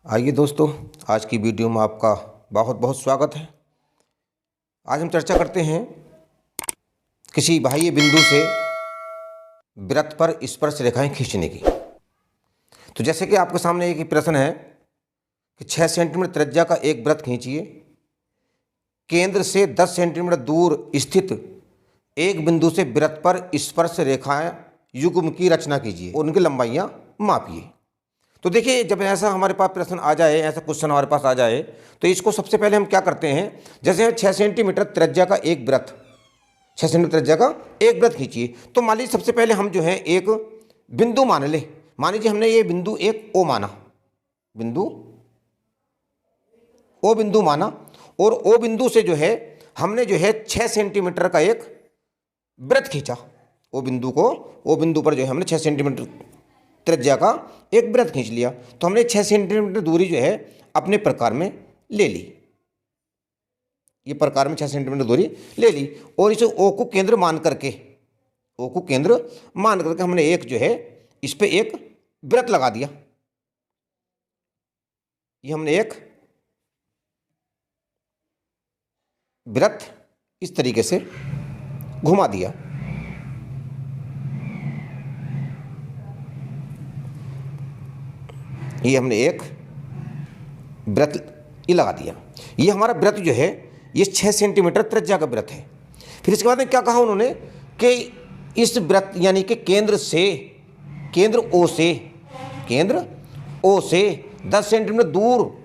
आइए दोस्तों, आज की वीडियो में आपका बहुत बहुत स्वागत है। आज हम चर्चा करते हैं किसी बाह्य बिंदु से वृत्त पर स्पर्श रेखाएं खींचने की। तो जैसे कि आपके सामने एक प्रश्न है कि 6 सेंटीमीटर त्रिज्या का एक वृत्त खींचिए, केंद्र से 10 सेंटीमीटर दूर स्थित एक बिंदु से वृत्त पर स्पर्श रेखाएं युग्म की रचना कीजिए और उनकी लंबाइयां मापिए। तो देखिए, जब ऐसा हमारे पास प्रश्न आ जाए, ऐसा क्वेश्चन हमारे पास आ जाए, तो इसको सबसे पहले हम क्या करते हैं, जैसे 6 सेंटीमीटर त्रिज्या का एक वृत्त, 6 सेंटीमीटर त्रिज्या का एक वृत्त खींचिए। तो मान लीजिए सबसे पहले हम जो है एक बिंदु मान लें। मान लीजिए हमने ये बिंदु एक ओ माना, बिंदु ओ बिंदु माना, और ओ बिंदु से जो है हमने जो है 6 सेंटीमीटर का एक वृत्त खींचा। ओ बिंदु पर जो है हमने 6 सेंटीमीटर त्रिज्या का एक वृत्त खींच लिया। तो हमने 6 सेंटीमीटर दूरी जो है अपने प्रकार में ले ली, ये प्रकार में 6 सेंटीमीटर दूरी ले ली, और इसे ओ को केंद्र मान करके हमने एक जो है इस पे एक वृत्त लगा दिया। ये हमने एक वृत्त इस तरीके से घुमा दिया। ये हमने एक वृत्त ये लगा दिया। ये हमारा वृत्त जो है ये 6 सेंटीमीटर त्रिज्या का वृत्त है। फिर इसके बाद में क्या कहा उन्होंने कि इस वृत्त यानी कि केंद्र ओ से 10 सेंटीमीटर दूर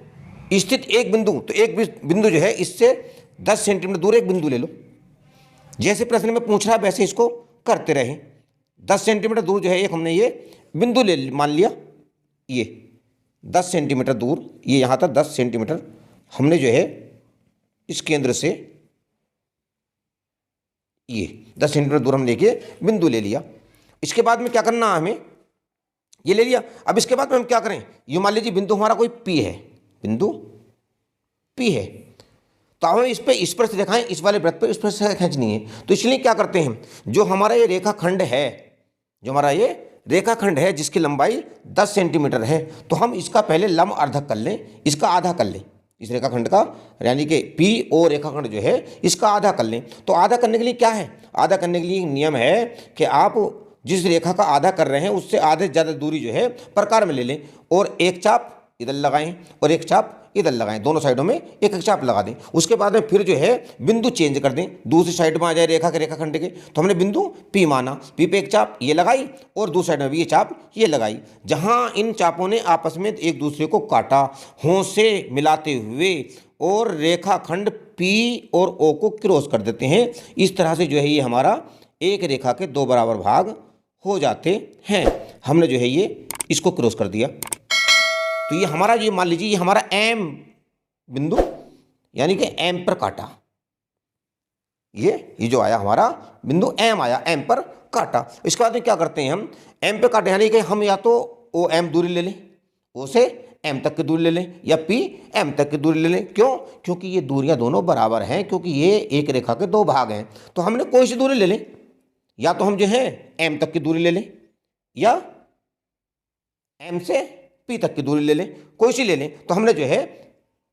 स्थित एक बिंदु, तो एक बिंदु जो है इससे 10 सेंटीमीटर दूर एक बिंदु ले लो। जैसे प्रश्न में पूछ रहा है वैसे इसको करते रहे। 10 सेंटीमीटर दूर जो है एक हमने ये बिंदु ले मान लिया, ये 10 सेंटीमीटर दूर, ये यहाँ तक 10 सेंटीमीटर हमने जो है इस केंद्र से ये 10 सेंटीमीटर दूर हम लेके बिंदु ले लिया। इसके बाद में क्या करना, हमें ये ले लिया। अब इसके बाद में हम क्या करें, ये मान लीजिए बिंदु हमारा कोई पी है, बिंदु पी है, तो हमें इस पे स्पर्श रेखाएं इस वाले वृत्त पर स्पर्श रेखा खींचनी है। तो इसलिए क्या करते हैं, जो हमारा ये रेखाखंड है, जिसकी लंबाई 10 सेंटीमीटर है, तो हम इसका पहले लंब अर्धक कर लें, इसका आधा कर लें, इस रेखाखंड का, यानी कि पी ओ रेखाखंड जो है इसका आधा कर लें। तो आधा करने के लिए क्या है, आधा करने के लिए नियम है कि आप जिस रेखा का आधा कर रहे हैं उससे आधे ज़्यादा दूरी जो है प्रकार में ले लें, और एक चाप इधर लगाएं और एक चाप इधर लगाएं, दोनों साइडों में एक एक चाप लगा दें। उसके बाद में फिर जो है बिंदु चेंज कर दें, दूसरी साइड में आ जाए रेखा के रेखाखंड के। तो हमने बिंदु पी माना, पी पे एक चाप ये लगाई और दूसरी साइड में भी ये चाप ये लगाई। जहां इन चापों ने आपस में एक दूसरे को काटा, होंठ से मिलाते हुए, और रेखाखंड पी और ओ को क्रॉस कर देते हैं। इस तरह से जो है ये हमारा एक रेखा के दो बराबर भाग हो जाते हैं। हमने जो है ये इसको क्रॉस कर दिया। तो ये हमारा, ये मान लीजिए ये हमारा एम बिंदु यानी कि एम पर काटा, ये जो आया हमारा बिंदु एम आया, एम पर काटा। इसके बाद में क्या करते हैं, हम एम पे काटे, यानी कि हम या तो ओ एम दूरी ले लें, ओ से एम तक की दूरी ले लें, या पी एम तक की दूरी ले लें। क्यों? क्योंकि ये दूरियां दोनों बराबर हैं, क्योंकि ये एक रेखा के दो भाग हैं। तो हमने कोई सी दूरी ले लें, या तो हम जो है एम तक की दूरी ले लें, या एम से पी तक की दूरी ले लें, कोई सी ले लें। तो हमने जो है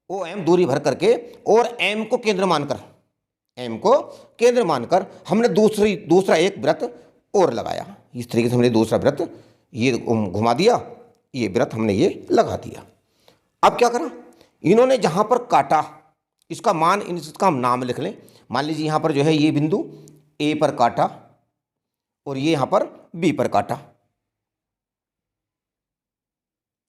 ओ एम दूरी भर करके और एम को केंद्र मानकर हमने दूसरा एक वृत्त और लगाया। इस तरीके से हमने दूसरा वृत्त ये घुमा दिया, ये वृत्त हमने ये लगा दिया। अब क्या करा, इन्होंने जहां पर काटा इसका मान, इसका हम नाम लिख लें। मान लीजिए यहां पर जो है ये बिंदु ए पर काटा और ये यहां पर बी पर काटा,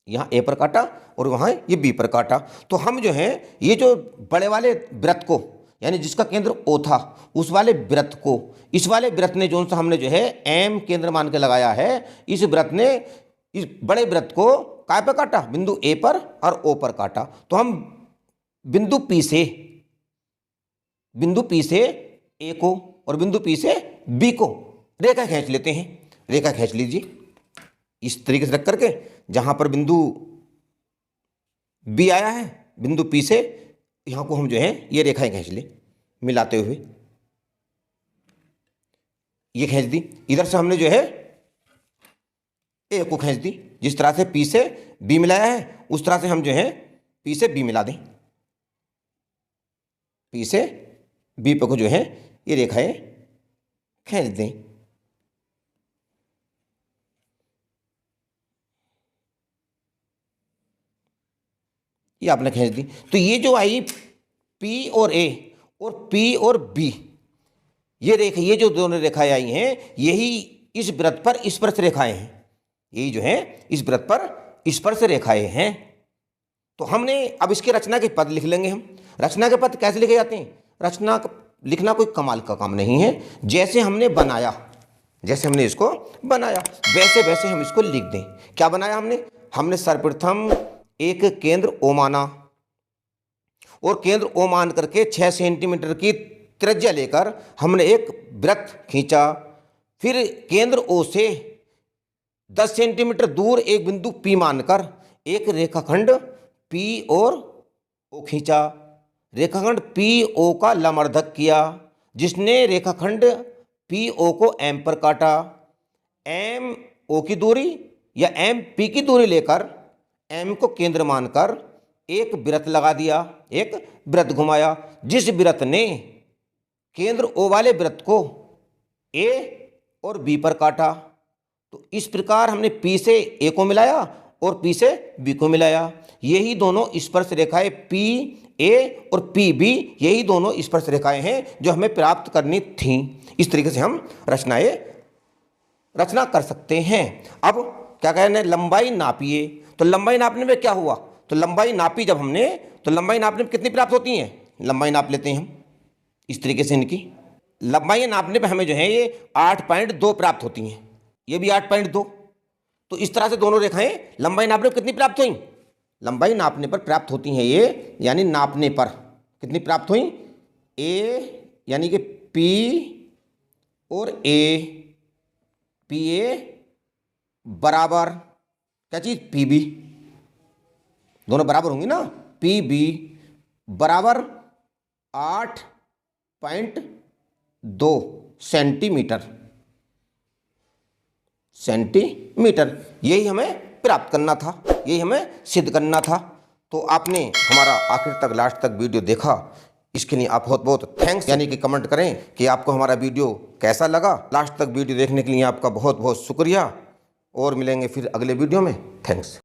यहाँ ए पर काटा और वहाँ ये बी पर काटा। तो हम जो है ये जो बड़े वाले वृत्त को, यानी जिसका केंद्र ओ था, उस वाले वृत्त को, इस वाले वृत्त ने जो सा हमने जो है एम केंद्र मान के लगाया है, इस वृत्त ने इस बड़े वृत्त को काय पर काटा, बिंदु ए पर और ओ पर काटा। तो हम बिंदु पी से ए को और बिंदु पी से बी को रेखा खींच लेते हैं। रेखा खींच लीजिए इस तरीके से रख करके, जहां पर बिंदु बी आया है, बिंदु पी से यहां को हम जो है ये रेखाएं खींच ले मिलाते हुए, ये खींच दी। इधर से हमने जो है ए को खींच दी, जिस तरह से पी से बी मिलाया है, उस तरह से हम जो है पी से बी मिला दें। पी से बी पे को जो है ये रेखाएं खींच दें। ये आपने खींच दी। तो ये जो आई पी और ए और पी और बी, ये रेखा, ये जो दोनों रेखाएं आई हैं, यही इस वृत्त पर स्पर्श रेखाएं हैं। यही जो है इस वृत्त पर स्पर्श रेखाएं हैं। तो हमने अब इसके रचना के पद लिख लेंगे हम। रचना के पद कैसे लिखे जाते हैं? रचना लिखना कोई कमाल का काम नहीं है। जैसे हमने बनाया, जैसे हमने इसको बनाया, वैसे वैसे हम इसको लिख दें। क्या बनाया हमने? हमने सर्वप्रथम एक केंद्र ओ माना और केंद्र ओ मान करके 6 सेंटीमीटर की त्रिज्या लेकर हमने एक वृत्त खींचा। फिर केंद्र ओ से 10 सेंटीमीटर दूर एक बिंदु P मानकर एक रेखाखंड P और O खींचा। रेखाखंड PO का लंबवर्धक किया, जिसने रेखाखंड PO को M पर काटा। MO की दूरी या MP की दूरी लेकर M को केंद्र मानकर एक वृत्त लगा दिया, एक वृत्त घुमाया, जिस वृत्त ने केंद्र O वाले वृत्त को A और B पर काटा। तो इस प्रकार हमने P से A को मिलाया और P से B को मिलाया। यही दोनों स्पर्श रेखाएं PA और PB, यही दोनों स्पर्श रेखाएं हैं जो हमें प्राप्त करनी थीं। इस तरीके से हम रचना कर सकते हैं। अब क्या कहना है? लंबाई नापिए। तो लंबाई नापने में क्या हुआ? तो लंबाई नापी जब हमने, तो लंबाई नापने में कितनी प्राप्त होती हैं? लंबाई नाप लेते हैं हम इस तरीके से। इनकी लंबाई नापने पे हमें जो है ये 8.2 प्राप्त होती हैं, ये भी 8.2। तो इस तरह से दोनों रेखाएं लंबाई नापने पर कितनी प्राप्त हुई? लंबाई नापने पर प्राप्त होती हैं ये, यानी नापने पर कितनी प्राप्त हुई? ए यानी कि पी और ए, पी ए बराबर क्या चीज़? P B. दोनों बराबर होंगी ना। पी बी बराबर 8.2 सेंटीमीटर। यही हमें प्राप्त करना था, यही हमें सिद्ध करना था। तो आपने हमारा आखिर तक, लास्ट तक वीडियो देखा, इसके लिए आप बहुत बहुत थैंक्स। यानी कि कमेंट करें कि आपको हमारा वीडियो कैसा लगा। लास्ट तक वीडियो देखने के लिए आपका बहुत बहुत शुक्रिया और मिलेंगे फिर अगले वीडियो में। थैंक्स।